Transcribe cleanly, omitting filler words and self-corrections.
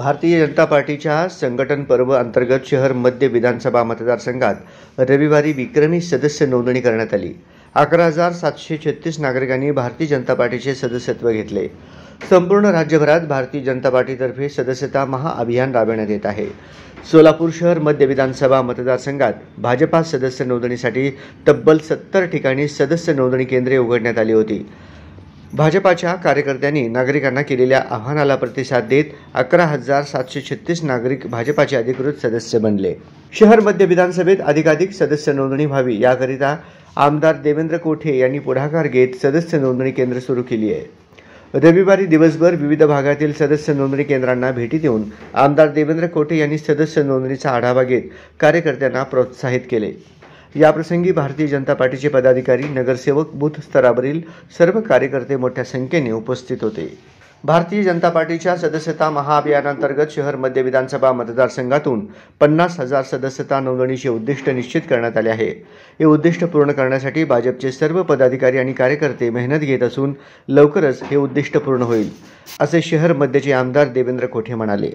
भारतीय जनता पार्टीच्या संघटन पर्व अंतर्गत शहर मध्य विधानसभा मतदारसंघात रविवारी विक्रमी सदस्य नोंदणी करण्यात आली। 11,736 नागरिकांनी भारतीय जनता पार्टीचे सदस्यत्व घेतले। संपूर्ण राज्यभरात भारतीय जनता पार्टीतर्फे सदस्यता महाअभियान राबविण्यात येत आहे। सोलापूर शहर मध्य विधानसभा मतदारसंघात भाजपा सदस्य नोंदणीसाठी तब्बल 70 ठिकाणी सदस्य नोंदणी केंद्रे उघडण्यात आली होती। भाजपाच्या कार्यकर्त्यांनी नागरिकांना केलेल्या आवाहनाला प्रतिसाद देत 11,736 नागरिक भाजपाचे अधिकृत सदस्य बनले। शहर मध्य विधानसभेत अधिकाधिक सदस्य नोंदणी व्हावी याकरिता आमदार देवेंद्र कोठे यांनी पुढाकार घेत सदस्य नोंदणी केंद्र सुरू केली आहे। रविवारी दिवसभर विविध भागातील सदस्य नोंदणी केंद्रांना भेटी देऊन आमदार देवेंद्र कोठे यांनी सदस्य नोंदणीचा आढावा घेत कार्यकर्त्यांना प्रोत्साहित केले। याप्रसंगी भारतीय जनता पार्टीचे पदाधिकारी, नगरसेवक, बूथ स्तरावरील सर्व कार्यकर्ते मोठ्या संख्येने उपस्थित होते। भारतीय जनता पार्टीच्या सदस्यता महाअभियानांतर्गत शहर मध्य विधानसभा मतदारसंघातून 50,000 सदस्यता नोंदणीचे उद्दिष्ट निश्चित करण्यात आले आहे। हे उद्दिष्ट पूर्ण करण्यासाठी भाजपचे सर्व पदाधिकारी आणि कार्यकर्ते मेहनत घेत असून लवकरच हे उद्दिष्ट पूर्ण होईल, असे शहर मध्यचे आमदार देवेंद्र कोठे म्हणाले।